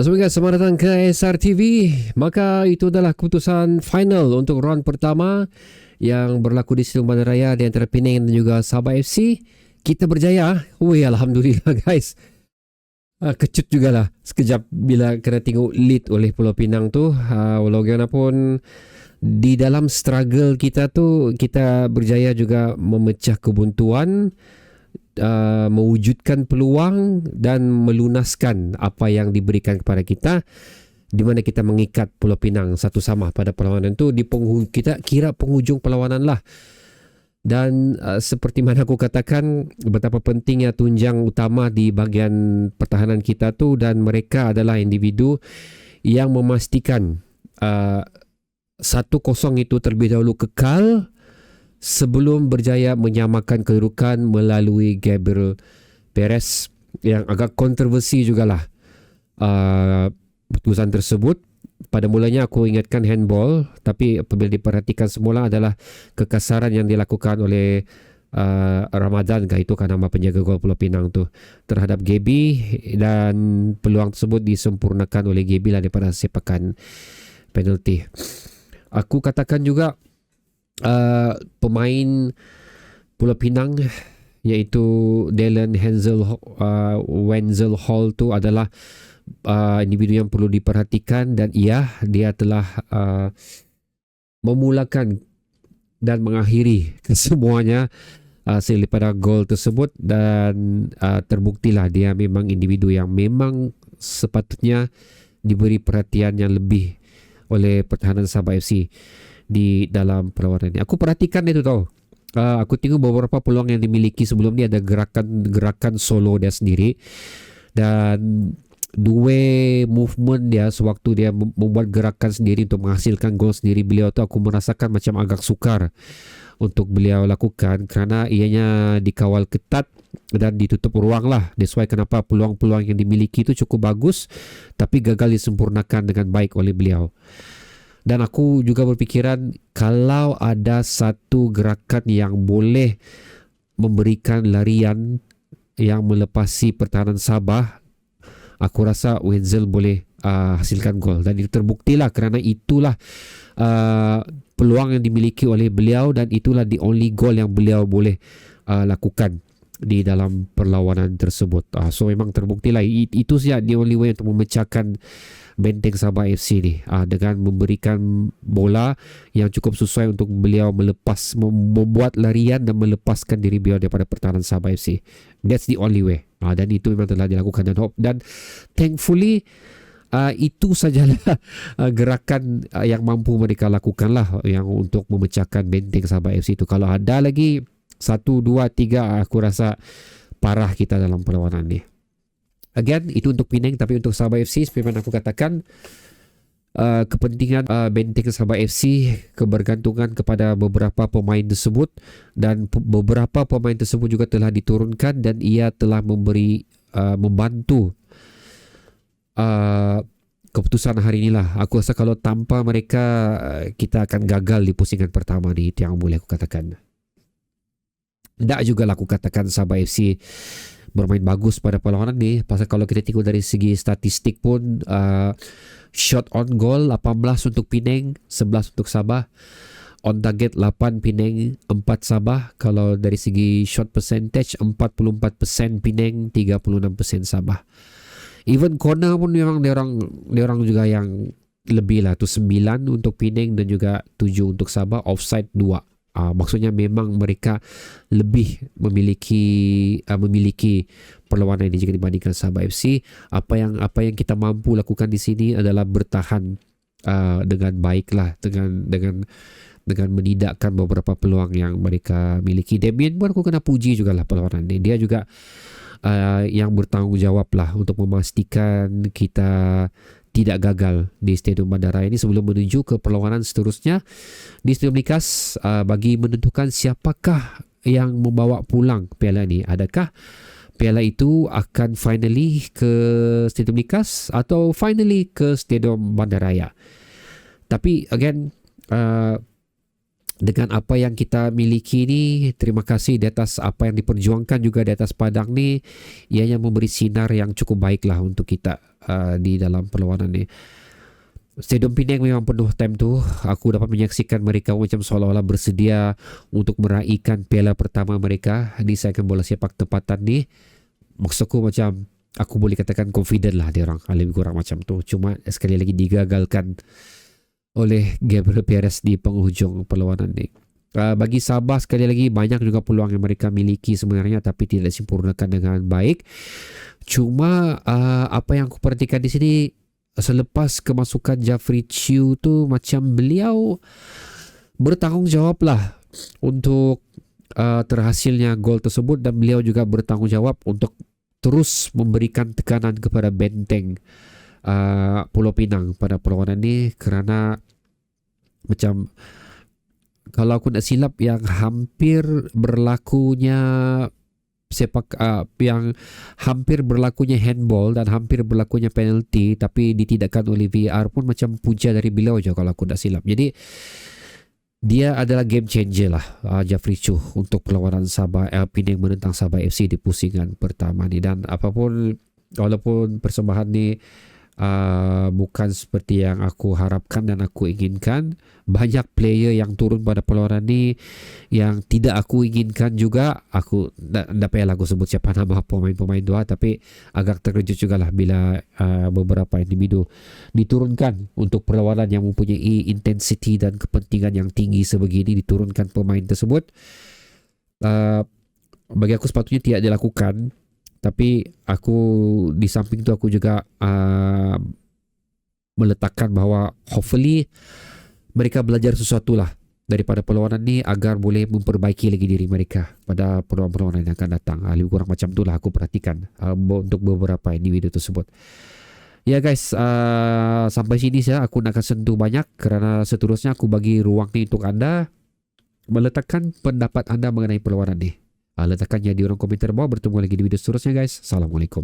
Assalamualaikum, selamat datang ke SRTV. Maka itu adalah keputusan final untuk round pertama yang berlaku di Stadium Bandaraya di antara Penang dan juga Sabah FC. Kita berjaya. Wih, Alhamdulillah guys. Kecut jugalah sekejap bila kena tengok lead oleh Pulau Pinang tu. Walau bagaimanapun di dalam struggle kita tu, kita berjaya juga memecah kebuntuan, mewujudkan peluang dan melunaskan apa yang diberikan kepada kita, di mana kita mengikat Pulau Pinang satu sama pada perlawanan itu. Kita kira penghujung perlawanan lah. Dan seperti mana aku katakan, betapa pentingnya tunjang utama di bahagian pertahanan kita tu, dan mereka adalah individu yang memastikan 1-0 itu terlebih dahulu kekal sebelum berjaya menyamakan kedudukan melalui Gabriel Perez, yang agak kontroversi jugalah keputusan tersebut. Pada mulanya aku ingatkan handball, tapi apabila diperhatikan semula adalah kekasaran yang dilakukan oleh Ramadan, itu kan nama penjaga gol Pulau Pinang tu, terhadap Gaby, dan peluang tersebut disempurnakan oleh Gaby lah daripada sepakan penalti. Aku katakan juga pemain Pulau Pinang iaitu Dallin Wenzel Hall tu adalah individu yang perlu diperhatikan, dan dia telah memulakan dan mengakhiri kesemuanya selepas gol tersebut, dan terbuktilah dia memang individu yang memang sepatutnya diberi perhatian yang lebih oleh pertahanan Sabah FC di dalam perlawanan ini. Aku perhatikan itu tau. Aku tengok beberapa peluang yang dimiliki sebelum ni, ada gerakan solo dia sendiri, dan dua movement dia sewaktu dia membuat gerakan sendiri untuk menghasilkan gol sendiri. Beliau tu aku merasakan macam agak sukar untuk beliau lakukan, kerana ianya dikawal ketat dan ditutup ruang lah. That's why kenapa peluang-peluang yang dimiliki itu cukup bagus tapi gagal disempurnakan dengan baik oleh beliau. Dan aku juga berfikiran, kalau ada satu gerakan yang boleh memberikan larian yang melepasi pertahanan Sabah, aku rasa Wenzel boleh hasilkan gol, dan itu terbuktilah kerana itulah peluang yang dimiliki oleh beliau, dan itulah the only goal yang beliau boleh lakukan di dalam perlawanan tersebut. So memang terbuktilah itu saja the only way untuk memecahkan benteng Sabah FC ni, dengan memberikan bola yang cukup sesuai untuk beliau membuat larian dan melepaskan diri beliau daripada pertahanan Sabah FC. That's the only way. Dan itu memang telah dilakukan, dan thankfully itu sajalah gerakan yang mampu mereka lakukan lah, yang untuk memecahkan benteng Sabah FC itu. Kalau ada lagi 1, 2, 3, aku rasa parah kita dalam perlawanan ni. Again, itu untuk Penang, tapi untuk Sabah FC seperti mana aku katakan, kepentingan benteng Sabah FC kebergantungan kepada beberapa pemain tersebut, dan beberapa pemain tersebut juga telah diturunkan, dan ia telah membantu keputusan hari inilah. Aku rasa kalau tanpa mereka kita akan gagal di pusingan pertama ni. Itu yang boleh aku katakan. Tak juga lah aku katakan Sabah FC bermain bagus pada perlawanan ni, pasal kalau kita tengok dari segi statistik pun, shot on goal 18 untuk Penang, 11 untuk Sabah. On target 8 Penang, 4 Sabah. Kalau dari segi shot percentage, 44% Penang, 36% Sabah. Even corner pun memang dia orang juga yang lebih lah tu, 9 untuk Penang dan juga 7 untuk Sabah. Offside 2. Maksudnya memang mereka lebih memiliki perlawanan ini jika dibandingkan Sabah FC. Apa yang kita mampu lakukan di sini adalah bertahan dengan baiklah, dengan menidakkan beberapa peluang yang mereka miliki. Damien pun aku kena puji jugalah perlawanan ini. Dia juga yang bertanggungjawab lah untuk memastikan kita tidak gagal di Stadium Bandaraya ini sebelum menuju ke perlawanan seterusnya di Stadium Likas, bagi menentukan siapakah yang membawa pulang piala ini. Adakah piala itu akan finally ke Stadium Likas atau finally ke Stadium Bandaraya? Tapi again, dengan apa yang kita miliki ni, terima kasih di atas apa yang diperjuangkan juga di atas padang ni, ianya memberi sinar yang cukup baik lah untuk kita di dalam perlawanan ni. Stadium Penang memang penuh time tu. Aku dapat menyaksikan mereka macam seolah-olah bersedia untuk meraihkan piala pertama mereka di segmen bola sepak tempatan ni. Maksudku macam aku boleh katakan confident lah dia orang, lebih kurang macam tu. Cuma sekali lagi digagalkan oleh Gabriel Perez di penghujung perlawanan ni. Bagi Sabah sekali lagi banyak juga peluang yang mereka miliki sebenarnya tapi tidak disempurnakan dengan baik. Cuma apa yang aku perhatikan di sini selepas kemasukan Jeffrey Chew tu macam beliau bertanggungjawab lah untuk terhasilnya gol tersebut dan beliau juga bertanggungjawab untuk terus memberikan tekanan kepada benteng Pulau Pinang pada perlawanan ni kerana macam kalau aku nak silap yang hampir berlakunya yang hampir berlakunya handball dan hampir berlakunya penalty tapi ditidakkan oleh VAR pun macam punca dari beliau je kalau aku tak silap. Jadi dia adalah game changer lah Jeffrey Chew untuk perlawanan Sabah Penang menentang Sabah FC di pusingan pertama ni. Dan apapun walaupun persembahan ni bukan seperti yang aku harapkan dan aku inginkan, banyak player yang turun pada perlawanan ni yang tidak aku inginkan juga. Aku tak payahlah aku sebut siapa nama pemain-pemain tu tapi agak terkejut jugalah bila beberapa individu diturunkan untuk perlawanan yang mempunyai intensity dan kepentingan yang tinggi sebegini. Diturunkan pemain tersebut bagi aku sepatutnya tidak dilakukan. Tapi aku di samping tu aku juga meletakkan bahawa hopefully mereka belajar sesuatu lah daripada perlawanan ni agar boleh memperbaiki lagi diri mereka pada perlawanan yang akan datang. Lebih kurang macam tu lah aku perhatikan untuk beberapa individu tersebut. Ya guys, sampai sini saja aku nak akan sentuh banyak kerana seterusnya aku bagi ruang ni untuk anda meletakkan pendapat anda mengenai perlawanan ni. Letakkannya di ruang komentar bawah. Bertemu lagi di video seterusnya guys. Assalamualaikum.